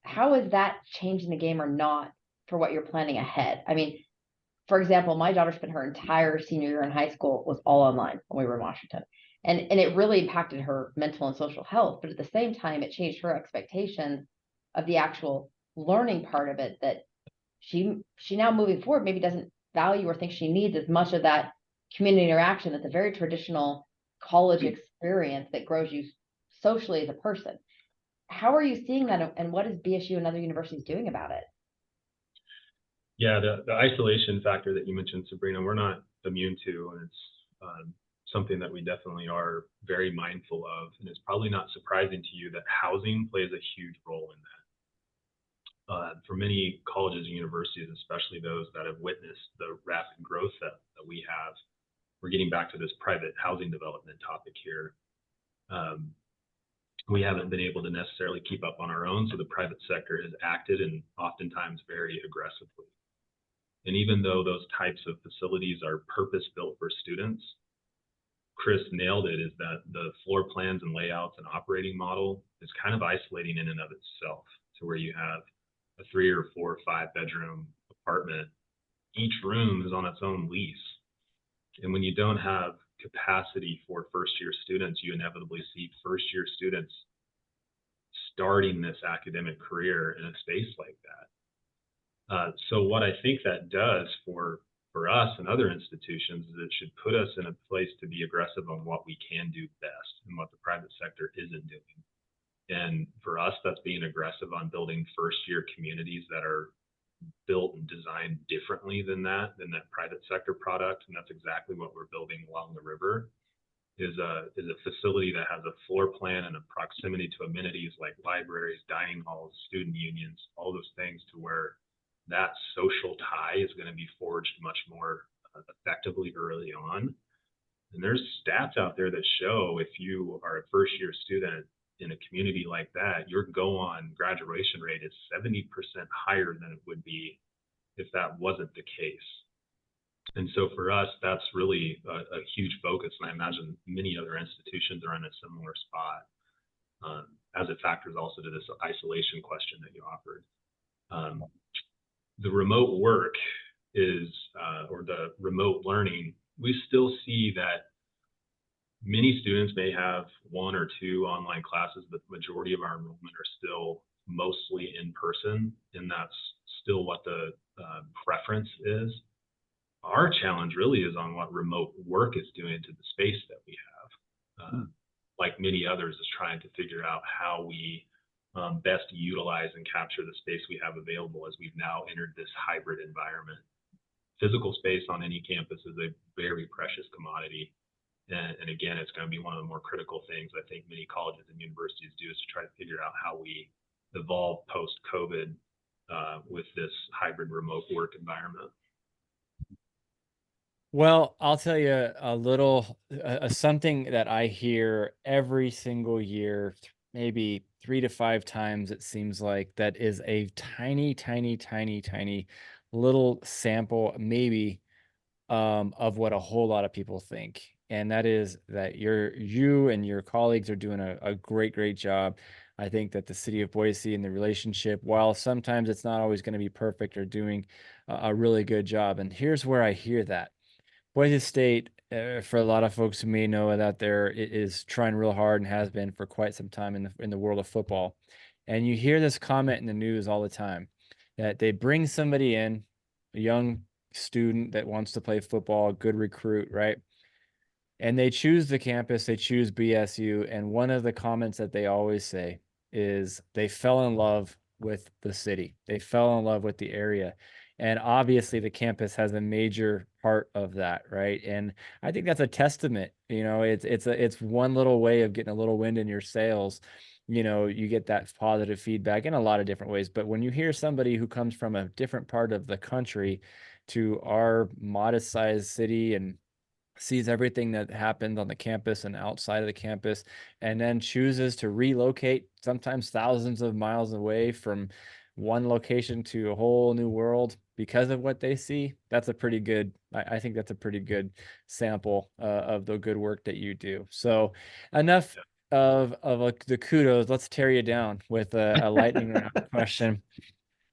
how is that changing the game or not for what you're planning ahead? I mean, for example, my daughter spent her entire senior year in high school was all online when we were in Washington, and it really impacted her mental and social health, but at the same time it changed her expectations of the actual learning part of it, that she now moving forward maybe doesn't value or think she needs as much of that community interaction that's a very traditional college experience that grows you socially as a person. How are you seeing that, and what is BSU and other universities doing about it? Yeah, the isolation factor that you mentioned, Sabrina, we're not immune to, and it's something that we definitely are very mindful of. And it's probably not surprising to you that housing plays a huge role in that. For many colleges and universities, especially those that have witnessed the rapid growth that we have, we're getting back to this private housing development topic here. We haven't been able to necessarily keep up on our own, so the private sector has acted, and oftentimes very aggressively. And even though those types of facilities are purpose-built for students, Chris nailed it, is that the floor plans and layouts and operating model is kind of isolating in and of itself, to where you have a 3 or 4 or 5 bedroom apartment. Each room is on its own lease. And when you don't have capacity for first year students, you inevitably see first year students starting this academic career in a space like that. So what I think that does for us and other institutions is it should put us in a place to be aggressive on what we can do best and what the private sector isn't doing. And for us, that's being aggressive on building first year communities that are built and designed differently than that private sector product. And that's exactly what we're building along the river, is a facility that has a floor plan and a proximity to amenities like libraries, dining halls, student unions, all those things, to where that social tie is going to be forged much more effectively early on. And there's stats out there that show if you are a first year student in a community like that, your go-on graduation rate is 70% higher than it would be if that wasn't the case. And so for us, that's really a huge focus. And I imagine many other institutions are in a similar spot, as it factors also to this isolation question that you offered. The remote work is, or the remote learning, we still see that many students may have 1 or 2 online classes, but the majority of our enrollment are still mostly in person, and that's still what the preference is. Our challenge really is on what remote work is doing to the space that we have. Like many others, is trying to figure out how we best utilize and capture the space we have available as we've now entered this hybrid environment. Physical space on any campus is a very precious commodity. And again, it's going to be one of the more critical things I think many colleges and universities do, is to try to figure out how we evolve post-COVID with this hybrid remote work environment. Well, I'll tell you a little something that I hear every single year, maybe 3 to 5 times, it seems like, that is a tiny, tiny, tiny, tiny little sample, maybe, of what a whole lot of people think. And that is that you and your colleagues are doing a great, great job. I think that the city of Boise and the relationship, while sometimes it's not always going to be perfect, are doing a really good job. And here's where I hear that. Boise State, for a lot of folks who may know it out there, it is trying real hard and has been for quite some time in the world of football. And you hear this comment in the news all the time, that they bring somebody in, a young student that wants to play football, a good recruit, right? And they choose the campus, they choose BSU, and one of the comments that they always say is they fell in love with the city. They fell in love with the area. And obviously the campus has a major part of that, right? And I think that's a testament. It's one little way of getting a little wind in your sails. You get that positive feedback in a lot of different ways. But when you hear somebody who comes from a different part of the country to our modest sized city and sees everything that happened on the campus and outside of the campus, and then chooses to relocate sometimes thousands of miles away from one location to a whole new world because of what they see, that's a pretty good, I think that's a pretty good sample of the good work that you do. So enough of the kudos. Let's tear you down with a lightning round question.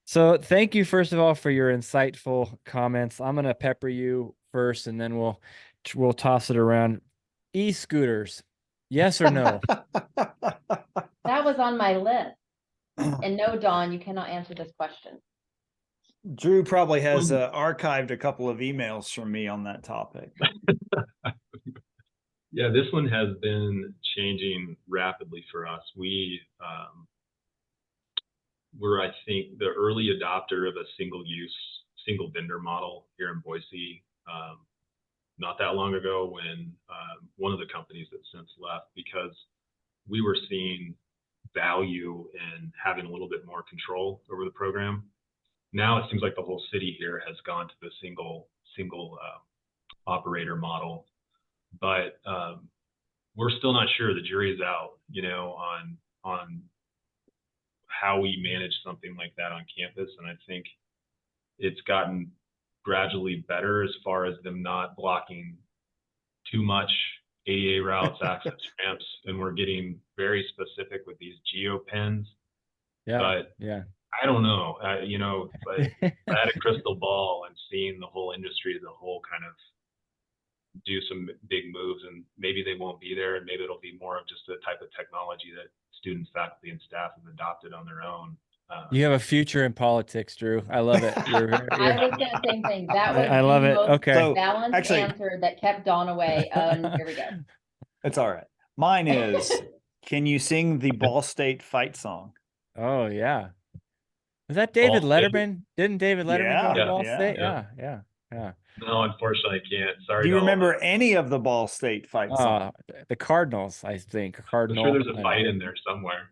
So thank you, first of all, for your insightful comments. I'm going to pepper you first, and then we'll toss it around. E-scooters, yes or no? That was on my list. And no, Dawn, you cannot answer this question. Drew probably has archived a couple of emails from me on that topic. Yeah, this one has been changing rapidly for us. We're, I think, the early adopter of a single vendor model here in Boise. not that long ago when one of the companies that since left, because we were seeing value in having a little bit more control over the program. Now it seems like the whole city here has gone to the single operator model, but we're still not sure. The jury is out, on how we manage something like that on campus. And I think it's gotten gradually better as far as them not blocking too much ADA routes, access ramps, and we're getting very specific with these geo pins. Yeah. But yeah. I don't know, but if I had a crystal ball and seeing the whole industry as a whole kind of do some big moves, and maybe they won't be there, and maybe it'll be more of just the type of technology that students, faculty, and staff have adopted on their own. You have a future in politics, Drew. I love it. I was going to say the same thing. That was I love it. most Okay. So, balanced actually, answer that kept Dawn away. Here we go. It's all right. Mine is, can you sing the Ball State fight song? Oh, yeah. Was that David Letterman? Didn't David Letterman go to Ball State? Yeah. No, unfortunately, I can't. Sorry. Do you remember any of the Ball State fight song? The Cardinals, I think. I'm sure there's a fight in there somewhere.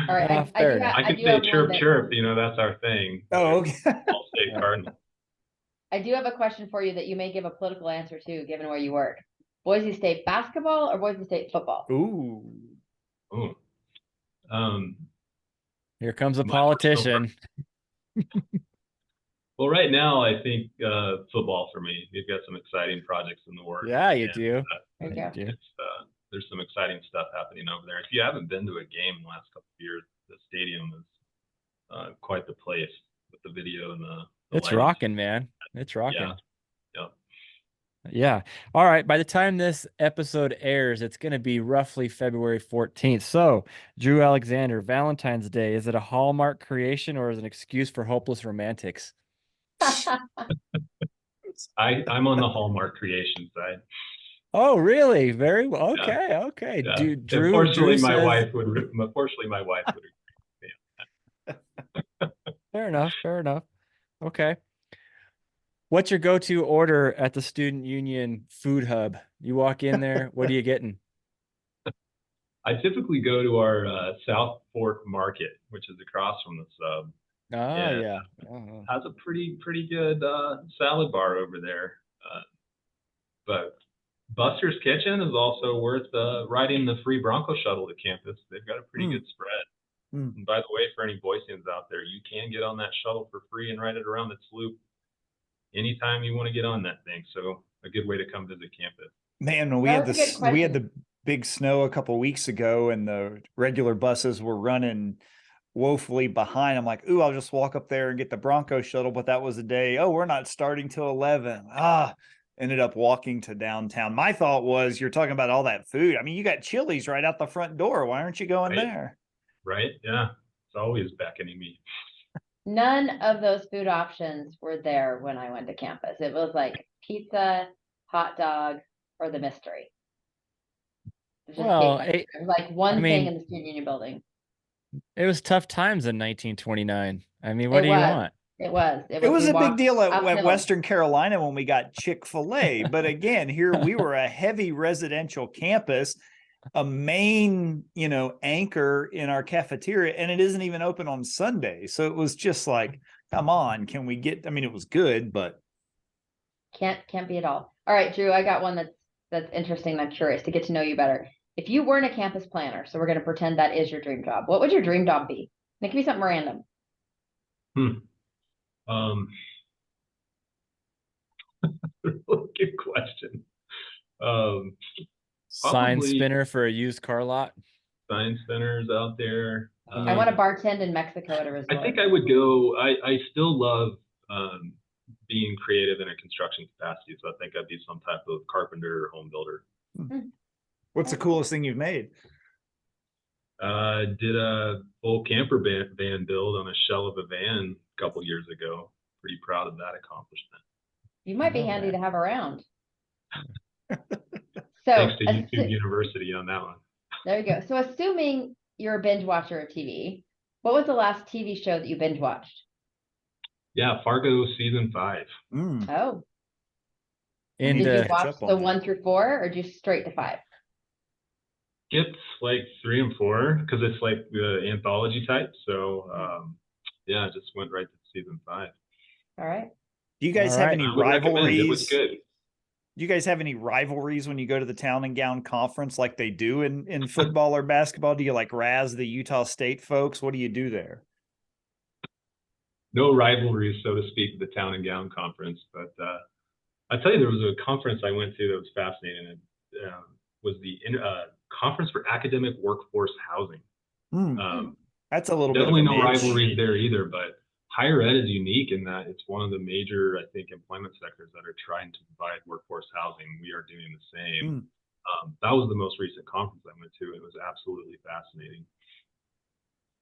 All right, I could say chirp, chirp. That's our thing. Oh, okay. Ball State Cardinals. I do have a question for you that you may give a political answer to, given where you work. Boise State basketball or Boise State football? Ooh. Here comes a politician. Well, right now, I think football for me. We've got some exciting projects in the works. Yeah, you do. There's some exciting stuff happening over there. If you haven't been to a game in the last couple of years, the stadium is quite the place with the video and the it's lighting. rocking, man. It's rocking. Yeah. Yeah. All right. By the time this episode airs, it's going to be roughly February 14th. So, Drew Alexander, Valentine's Day, is it a Hallmark creation or is it an excuse for hopeless romantics? I'm on the Hallmark creation side. Oh, really? Very well. Okay. Yeah. Okay. Yeah. Drew, unfortunately, Drew my says... wife would agree. Fair enough. Fair enough. Okay. What's your go-to order at the Student Union Food Hub? You walk in there, what are you getting? I typically go to our South Fork Market, which is across from the sub. Oh, yeah. Has a pretty good salad bar over there. But Buster's Kitchen is also worth riding the free Bronco shuttle to campus. They've got a pretty good spread. And by the way, for any Boiseans out there, you can get on that shuttle for free and ride it around its loop anytime you want to get on that thing. So a good way to come visit campus. Man, when we had the big snow a couple of weeks ago and the regular buses were running woefully behind, I'm like, ooh, I'll just walk up there and get the Bronco shuttle. But that was the day, we're not starting till 11. Ended up walking to downtown. My thought was, you're talking about all that food. I mean, you got Chili's right out the front door. Why aren't you going there? Right. Yeah. It's always beckoning me. None of those food options were there when I went to campus. It was like pizza, hot dog, or the mystery. It was like one thing in the Student Union building. It was tough times in 1929. I mean, what do you want? It was a big deal at Western Carolina when we got Chick-fil-A. But again, here we were a heavy residential campus, a main, anchor in our cafeteria, and it isn't even open on Sunday. So it was just like, come on, can we get, it was good, but can't be at all. All right, Drew, I got one that's interesting. I'm curious to get to know you better. If you weren't a campus planner, so we're going to pretend that is your dream job, what would your dream job be? It could be something random. Good question. Sign spinner for a used car lot. Sign spinners out there. I want to bartend in Mexico at a resort. I think I would go. I still love being creative in a construction capacity, so I think I'd be some type of carpenter or home builder. What's the coolest thing you've made? Did a full camper van build on a shell of a van a couple years ago. Pretty proud of that accomplishment. You might be handy to have around. So, thanks to YouTube University on that one. There you go. So assuming you're a binge watcher of TV, what was the last TV show that you binge watched? Yeah, Fargo season 5. Oh, Did you into watch the 1 through 4 or just straight to 5? Skipped like 3 and 4 because it's like the anthology type. So yeah, just went right to season 5. All right. Do you guys All have right. any I would recommend it. It was rivalries? good. Do you guys have any rivalries when you go to the Town and Gown Conference like they do in football or basketball? Do you like razz the Utah State folks? What do you do there? No rivalries, so to speak, at the Town and Gown Conference. But I tell you, there was a conference I went to that was fascinating. It was the Conference for Academic Workforce Housing. That's a little definitely bit of a no niche. rivalries there either, but higher ed is unique in that it's one of the major, I think, employment sectors that are trying to provide workforce housing. We are doing the same. That was the most recent conference I went to. It was absolutely fascinating.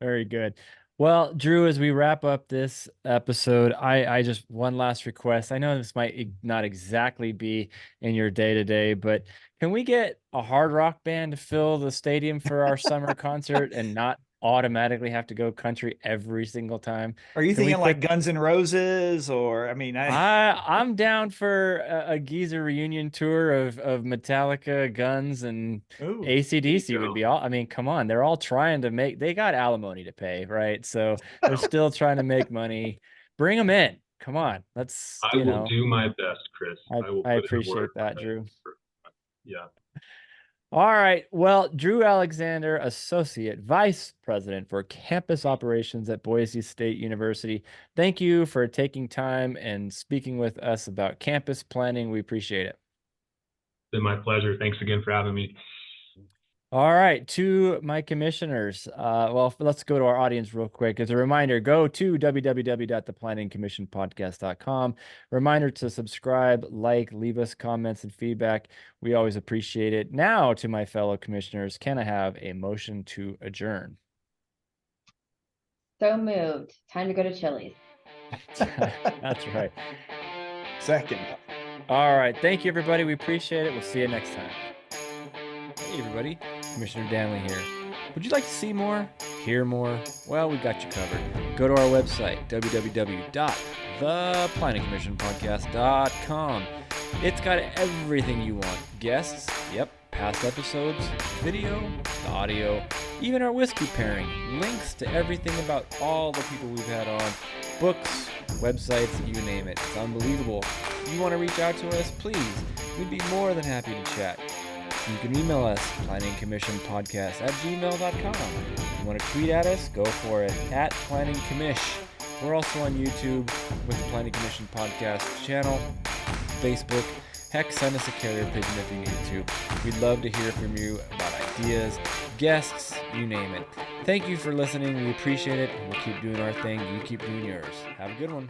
Very good. Well, Drew, as we wrap up this episode, I just one last request. I know this might not exactly be in your day-to-day, but can we get a hard rock band to fill the stadium for our summer concert and not automatically have to go country every single time? Are you Can we thinking like put Guns N' Roses, or I mean, I'm down for a geezer reunion tour of Metallica, Guns, and Ooh, AC/DC would be all. I mean, come on, they're all trying to make. They got alimony to pay, right? So they're still trying to make money. Bring them in. Come on, let's. I will do my best, Chris. I will I put in the work. appreciate that, Drew. Yeah. All right. Well, Drew Alexander, Associate Vice President for Campus Operations at Boise State University. Thank you for taking time and speaking with us about campus planning. We appreciate it. It's been my pleasure. Thanks again for having me. All right, to my commissioners. Well, let's go to our audience real quick. As a reminder, go to www.theplanningcommissionpodcast.com. Reminder to subscribe, like, leave us comments and feedback. We always appreciate it. Now, to my fellow commissioners, can I have a motion to adjourn? So moved. Time to go to Chili's. That's right. second. All right. Thank you, everybody. We appreciate it. We'll see you next time. Hey, everybody. Commissioner Danley here. Would you like to see more? Hear more? Well, we got you covered. Go to our website, www.theplanningcommissionpodcast.com. It's got everything you want. Guests, yep, past episodes, video, the audio, even our whiskey pairing, links to everything about all the people we've had on, books, websites, you name it. It's unbelievable. If you want to reach out to us, please. We'd be more than happy to chat. You can email us, planningcommissionpodcast@gmail.com. If you want to tweet at us, go for it, @planningcommish. We're also on YouTube with the Planning Commission Podcast channel, Facebook. Heck, send us a carrier pigeon if you need to. We'd love to hear from you about ideas, guests, you name it. Thank you for listening. We appreciate it. We'll keep doing our thing. You keep doing yours. Have a good one.